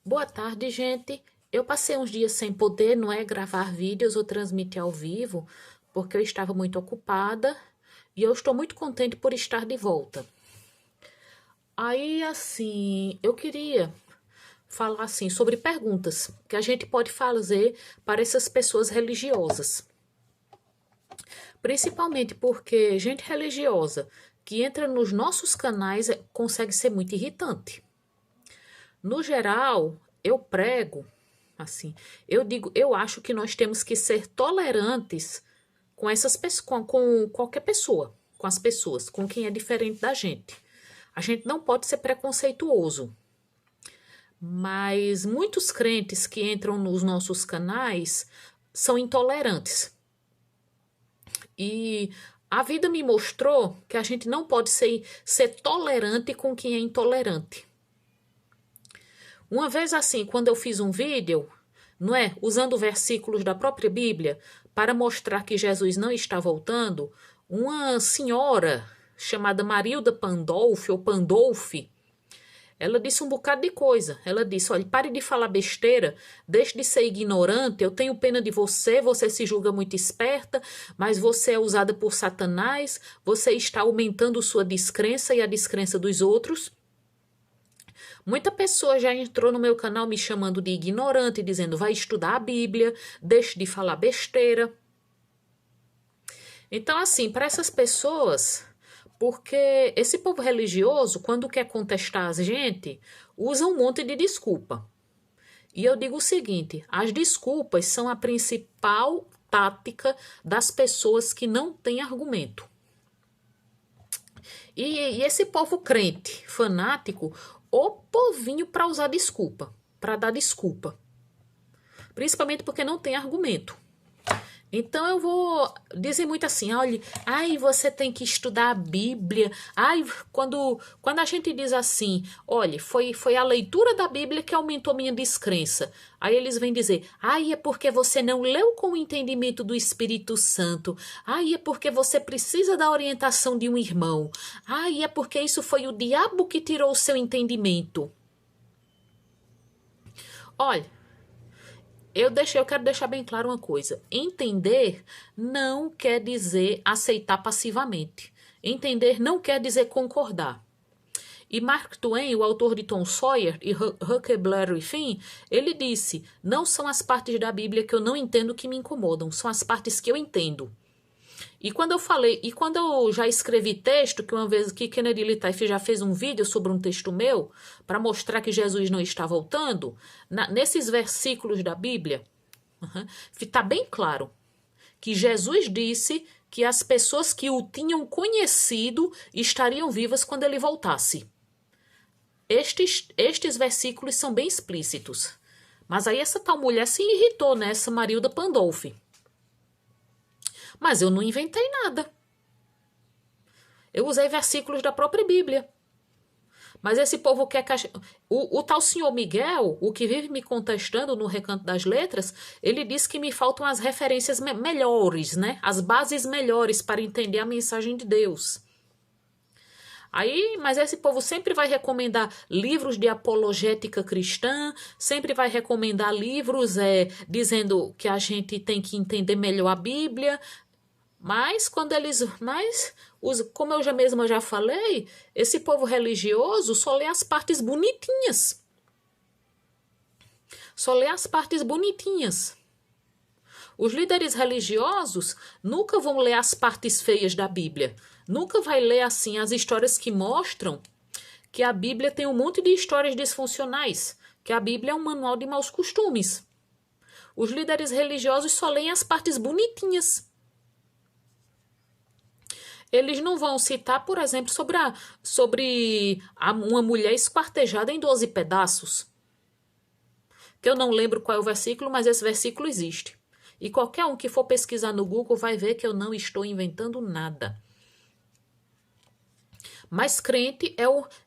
Boa tarde, gente. Eu passei uns dias sem poder, não é, gravar vídeos ou transmitir ao vivo, porque eu estava muito ocupada e eu estou muito contente por estar de volta. Aí, assim, eu queria falar assim sobre perguntas que a gente pode fazer para essas pessoas religiosas. Principalmente porque gente religiosa que entra nos nossos canais consegue ser muito irritante. No geral, eu prego assim, eu digo, eu acho que nós temos que ser tolerantes com essas pessoas, com qualquer pessoa, com as pessoas, com quem é diferente da gente. A gente não pode ser preconceituoso, mas muitos crentes que entram nos nossos canais são intolerantes. E a vida me mostrou que a gente não pode ser tolerante com quem é intolerante. Uma vez assim, quando eu fiz um vídeo, não é, usando versículos da própria Bíblia para mostrar que Jesus não está voltando, uma senhora chamada Marilda Pandolfi ou Pandolfi, ela disse um bocado de coisa. Ela disse: olha, pare de falar besteira, deixe de ser ignorante, eu tenho pena de você, você se julga muito esperta, mas você é usada por Satanás, você está aumentando sua descrença e a descrença dos outros. Muita pessoa já entrou no meu canal me chamando de ignorante, dizendo vai estudar a Bíblia, deixe de falar besteira. Então, assim, para essas pessoas, porque esse povo religioso, quando quer contestar a gente, usa um monte de desculpa. E eu digo o seguinte: as desculpas são a principal tática das pessoas que não têm argumento. E esse povo crente, fanático, o povinho para usar desculpa, para dar desculpa. Principalmente porque não tem argumento. Então eu vou dizer muito assim, olha, ai, você tem que estudar a Bíblia. Ai, quando a gente diz assim, olha, foi a leitura da Bíblia que aumentou minha descrença. Aí eles vêm dizer, ai, é porque você não leu com o entendimento do Espírito Santo. Ai, é porque você precisa da orientação de um irmão. Ai, é porque isso foi o diabo que tirou o seu entendimento. Olha, eu quero deixar bem claro uma coisa. Entender não quer dizer aceitar passivamente. Entender não quer dizer concordar. E Mark Twain, o autor de Tom Sawyer e Huckleberry Finn, ele disse: não são as partes da Bíblia que eu não entendo que me incomodam, são as partes que eu entendo. Quando eu já escrevi texto, que uma vez que Kennedy Litaif já fez um vídeo sobre um texto meu, para mostrar que Jesus não está voltando, nesses versículos da Bíblia, está bem claro que Jesus disse que as pessoas que o tinham conhecido estariam vivas quando ele voltasse. Estes versículos são bem explícitos. Mas aí essa tal mulher se irritou, né? Essa Marilda Pandolfi. Mas eu não inventei nada. Eu usei versículos da própria Bíblia. Mas esse povo quer que o tal senhor Miguel, o que vive me contestando no Recanto das Letras, ele diz que me faltam as referências melhores, né? As bases melhores para entender a mensagem de Deus. Aí, mas esse povo sempre vai recomendar livros de apologética cristã, sempre vai recomendar livros dizendo que a gente tem que entender melhor a Bíblia. Mas quando eles, como eu já mesma já falei, esse povo religioso só lê as partes bonitinhas. Só lê as partes bonitinhas. Os líderes religiosos nunca vão ler as partes feias da Bíblia. Nunca vai ler assim as histórias que mostram que a Bíblia tem um monte de histórias disfuncionais, que a Bíblia é um manual de maus costumes. Os líderes religiosos só leem as partes bonitinhas. Eles não vão citar, por exemplo, sobre uma mulher esquartejada em 12 pedaços. Que eu não lembro qual é o versículo, mas esse versículo existe. E qualquer um que for pesquisar no Google vai ver que eu não estou inventando nada. Mas crente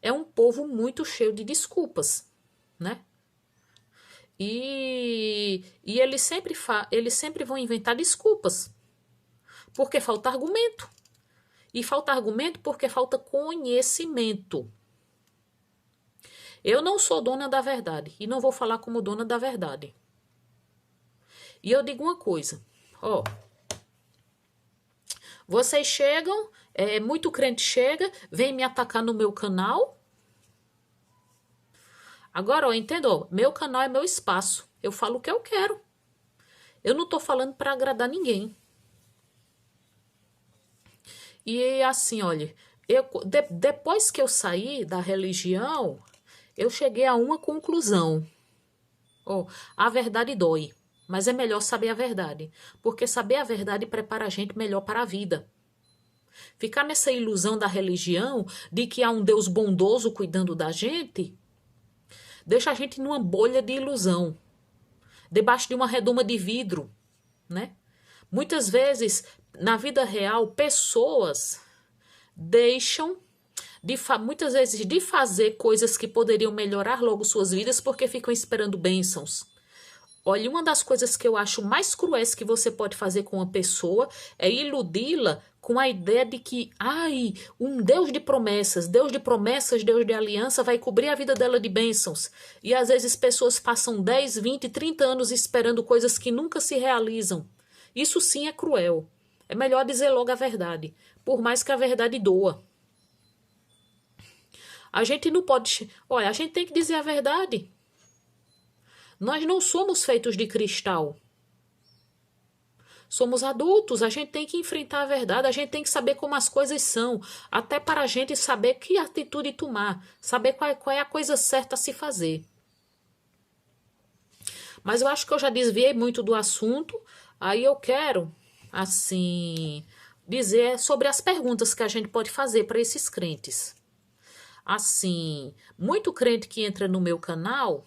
é um povo muito cheio de desculpas, né? E eles sempre vão inventar desculpas. Porque falta argumento. E falta argumento porque falta conhecimento. Eu não sou dona da verdade e não vou falar como dona da verdade. E eu digo uma coisa, ó, vocês chegam, muito crente chega, vem me atacar no meu canal. Agora, ó, entendeu? Meu canal é meu espaço. Eu falo o que eu quero. Eu não tô falando para agradar ninguém. E assim, olha, depois que eu saí da religião, eu cheguei a uma conclusão. Ó, a verdade dói, mas é melhor saber a verdade, porque saber a verdade prepara a gente melhor para a vida. Ficar nessa ilusão da religião, de que há um Deus bondoso cuidando da gente, deixa a gente numa bolha de ilusão, debaixo de uma redoma de vidro, né? Muitas vezes, na vida real, pessoas deixam muitas vezes de fazer coisas que poderiam melhorar logo suas vidas porque ficam esperando bênçãos. Olha, uma das coisas que eu acho mais cruéis que você pode fazer com uma pessoa é iludi-la com a ideia de que, ai, um Deus de promessas, Deus de promessas, Deus de aliança vai cobrir a vida dela de bênçãos. E às vezes pessoas passam 10, 20, 30 anos esperando coisas que nunca se realizam. Isso sim é cruel. É melhor dizer logo a verdade, por mais que a verdade doa. A gente não pode... Olha, a gente tem que dizer a verdade. Nós não somos feitos de cristal. Somos adultos, a gente tem que enfrentar a verdade, a gente tem que saber como as coisas são, até para a gente saber que atitude tomar, saber qual é a coisa certa a se fazer. Mas eu acho que eu já desviei muito do assunto, aí eu quero, assim, dizer sobre as perguntas que a gente pode fazer para esses crentes. Assim, muito crente que entra no meu canal,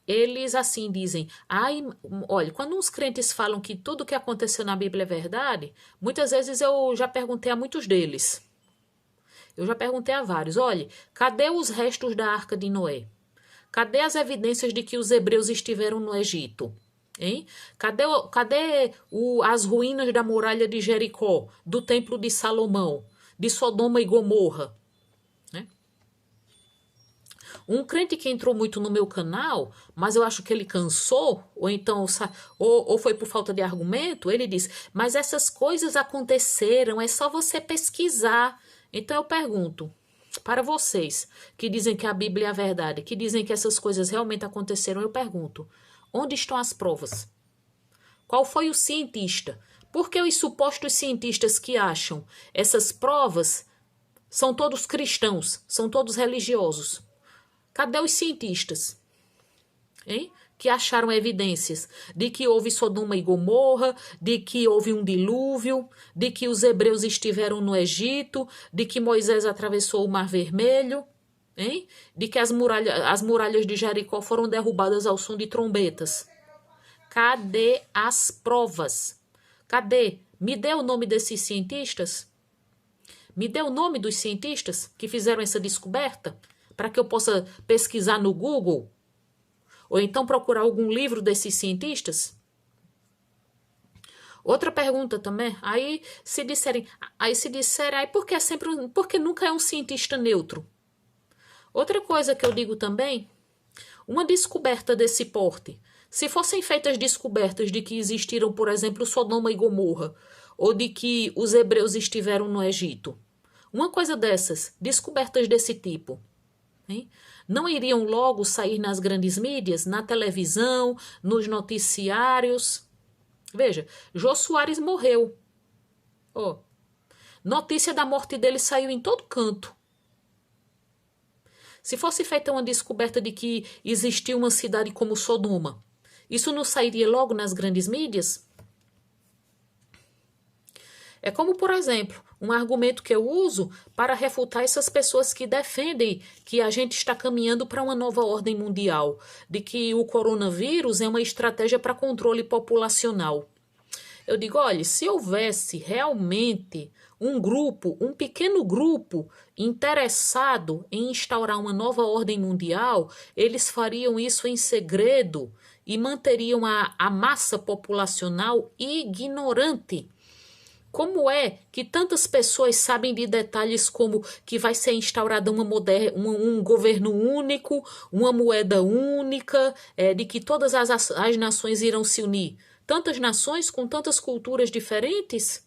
eles assim dizem, ai, olha, quando uns crentes falam que tudo que aconteceu na Bíblia é verdade, muitas vezes eu já perguntei a muitos deles. Eu já perguntei a vários, olha, cadê os restos da Arca de Noé? Cadê as evidências de que os hebreus estiveram no Egito? Hein? Cadê as ruínas da muralha de Jericó, do templo de Salomão, de Sodoma e Gomorra? Um crente que entrou muito no meu canal, mas eu acho que ele cansou, ou então ou foi por falta de argumento, ele diz, mas essas coisas aconteceram, é só você pesquisar. Então eu pergunto, para vocês que dizem que a Bíblia é a verdade, que dizem que essas coisas realmente aconteceram, eu pergunto, onde estão as provas? Qual foi o cientista? Porque os supostos cientistas que acham essas provas são todos cristãos, são todos religiosos. Cadê os cientistas, hein? Que acharam evidências de que houve Sodoma e Gomorra, de que houve um dilúvio, de que os hebreus estiveram no Egito, de que Moisés atravessou o Mar Vermelho, hein? De que as muralhas de Jericó foram derrubadas ao som de trombetas. Cadê as provas? Cadê? Me dê o nome desses cientistas? Me dê o nome dos cientistas que fizeram essa descoberta? Para que eu possa pesquisar no Google, ou então procurar algum livro desses cientistas? Outra pergunta também, aí se disserem, por que nunca é um cientista neutro? Outra coisa que eu digo também, uma descoberta desse porte, se fossem feitas descobertas de que existiram, por exemplo, Sodoma e Gomorra, ou de que os hebreus estiveram no Egito, uma coisa dessas, descobertas desse tipo, hein? Não iriam logo sair nas grandes mídias, na televisão, nos noticiários? Veja, Jô Soares morreu. Oh, notícia da morte dele saiu em todo canto. Se fosse feita uma descoberta de que existia uma cidade como Sodoma, isso não sairia logo nas grandes mídias? É como, por exemplo, um argumento que eu uso para refutar essas pessoas que defendem que a gente está caminhando para uma nova ordem mundial, de que o coronavírus é uma estratégia para controle populacional. Eu digo, olha, se houvesse realmente um pequeno grupo interessado em instaurar uma nova ordem mundial, eles fariam isso em segredo e manteriam a massa populacional ignorante Como é que tantas pessoas sabem de detalhes como que vai ser instaurada um governo único, uma moeda única, de que todas as nações irão se unir? Tantas nações com tantas culturas diferentes?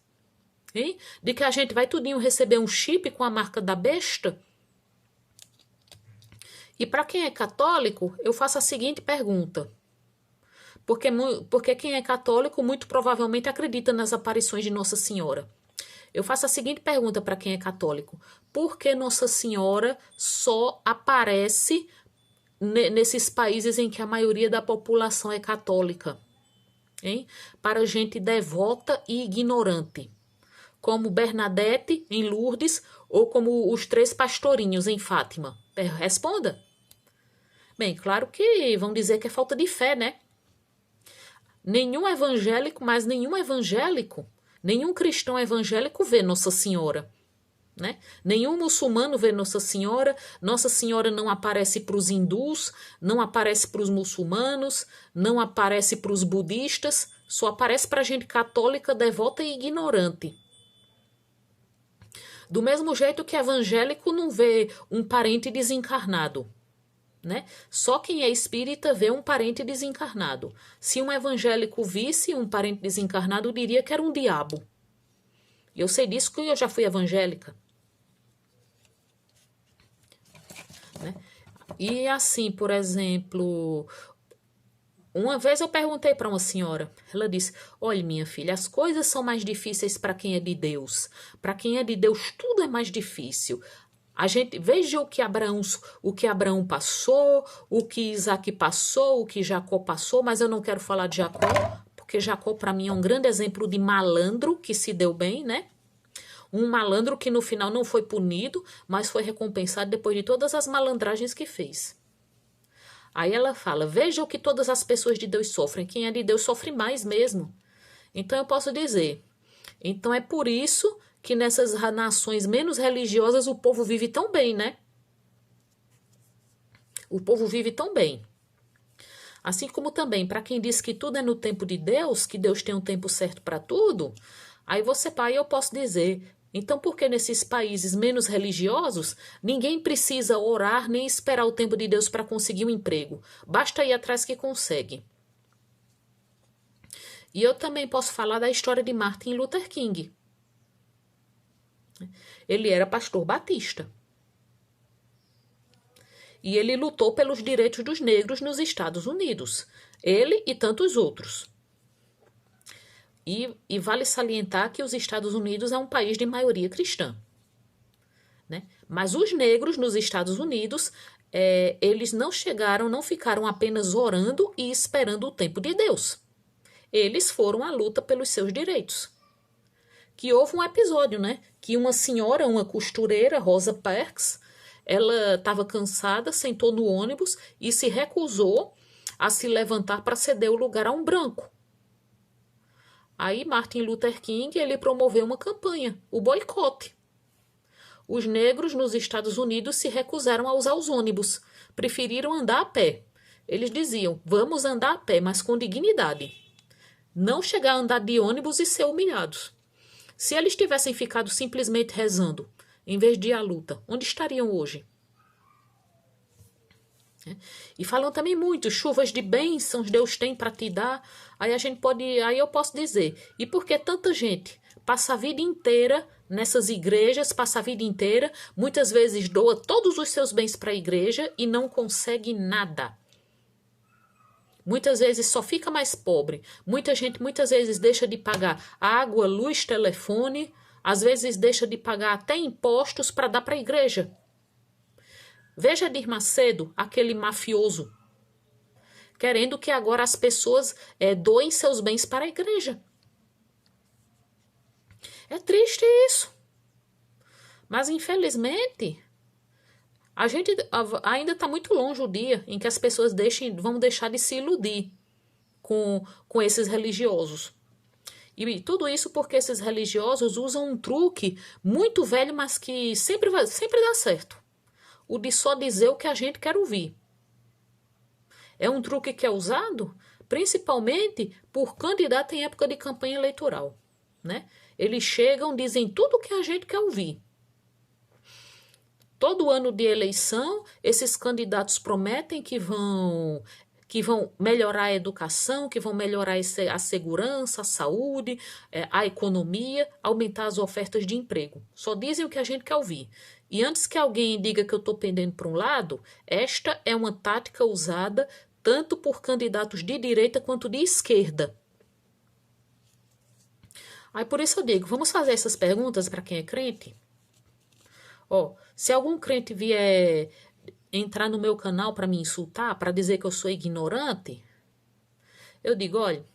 Hein? De que a gente vai tudinho receber um chip com a marca da besta? E para quem é católico, eu faço a seguinte pergunta. Porque quem é católico muito provavelmente acredita nas aparições de Nossa Senhora. Eu faço a seguinte pergunta para quem é católico. Por que Nossa Senhora só aparece nesses países em que a maioria da população é católica? Hein? Para gente devota e ignorante. Como Bernadette em Lourdes ou como os 3 pastorinhos em Fátima? Responda. Bem, claro que vão dizer que é falta de fé, né? Nenhum evangélico, nenhum cristão evangélico vê Nossa Senhora, né? Nenhum muçulmano vê Nossa Senhora. Nossa Senhora não aparece para os hindus, não aparece para os muçulmanos, não aparece para os budistas, só aparece para gente católica, devota e ignorante. Do mesmo jeito que evangélico não vê um parente desencarnado. Né? Só quem é espírita vê um parente desencarnado. Se um evangélico visse um parente desencarnado, diria que era um diabo. Eu sei disso porque eu já fui evangélica. Né? E assim, por exemplo, uma vez eu perguntei para uma senhora, ela disse: olha, minha filha, as coisas são mais difíceis para quem é de Deus. Para quem é de Deus, tudo é mais difícil. A gente veja o que Abraão passou, o que Isaac passou, o que Jacó passou, mas eu não quero falar de Jacó, porque Jacó para mim é um grande exemplo de malandro que se deu bem, né? Um malandro que no final não foi punido, mas foi recompensado depois de todas as malandragens que fez. Aí ela fala: veja o que todas as pessoas de Deus sofrem, quem é de Deus sofre mais mesmo. Então eu posso dizer, então é por isso que nessas nações menos religiosas o povo vive tão bem, né? O povo vive tão bem. Assim como também, para quem diz que tudo é no tempo de Deus, que Deus tem um tempo certo para tudo, aí eu posso dizer, então por que nesses países menos religiosos ninguém precisa orar nem esperar o tempo de Deus para conseguir um emprego? Basta ir atrás que consegue. E eu também posso falar da história de Martin Luther King. Ele era pastor batista. E ele lutou pelos direitos dos negros nos Estados Unidos. Ele e tantos outros. E vale salientar que os Estados Unidos é um país de maioria cristã. Né? Mas os negros nos Estados Unidos, eles não ficaram apenas orando e esperando o tempo de Deus. Eles foram à luta pelos seus direitos. Que houve um episódio, né? Que uma senhora, uma costureira, Rosa Parks, ela estava cansada, sentou no ônibus e se recusou a se levantar para ceder o lugar a um branco. Aí Martin Luther King, ele promoveu uma campanha, o boicote. Os negros nos Estados Unidos se recusaram a usar os ônibus, preferiram andar a pé. Eles diziam: vamos andar a pé, mas com dignidade. Não chegar a andar de ônibus e ser humilhados. Se eles tivessem ficado simplesmente rezando, em vez de ir à luta, onde estariam hoje? E falam também muito, chuvas de bênçãos Deus tem para te dar. Aí eu posso dizer, e por que tanta gente passa a vida inteira nessas igrejas, muitas vezes doa todos os seus bens para a igreja e não consegue nada? Muitas vezes só fica mais pobre. Muita gente muitas vezes deixa de pagar água, luz, telefone, às vezes deixa de pagar até impostos para dar para a igreja. Veja Edir Macedo, aquele mafioso, querendo que agora as pessoas doem seus bens para a igreja. É triste isso. Mas infelizmente, a gente ainda está muito longe o dia em que as pessoas vão deixar de se iludir com esses religiosos. E tudo isso porque esses religiosos usam um truque muito velho, mas que sempre dá certo. O de só dizer o que a gente quer ouvir. É um truque que é usado principalmente por candidato em época de campanha eleitoral. Né? Eles chegam, dizem tudo o que a gente quer ouvir. Todo ano de eleição, esses candidatos prometem que vão melhorar a educação, que vão melhorar a segurança, a saúde, a economia, aumentar as ofertas de emprego. Só dizem o que a gente quer ouvir. E antes que alguém diga que eu estou pendendo para um lado, esta é uma tática usada tanto por candidatos de direita quanto de esquerda. Aí por isso eu digo, vamos fazer essas perguntas para quem é crente? Ó, se algum crente vier entrar no meu canal para me insultar, para dizer que eu sou ignorante, eu digo, olha,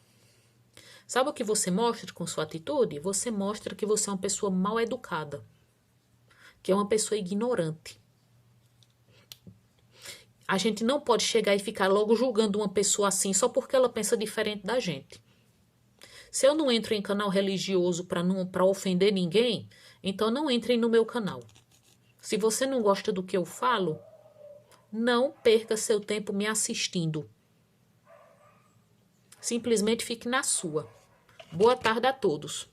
sabe o que você mostra com sua atitude? Você mostra que você é uma pessoa mal educada, que é uma pessoa ignorante. A gente não pode chegar e ficar logo julgando uma pessoa assim só porque ela pensa diferente da gente. Se eu não entro em canal religioso para ofender ninguém, então não entrem no meu canal. Se você não gosta do que eu falo, não perca seu tempo me assistindo. Simplesmente fique na sua. Boa tarde a todos.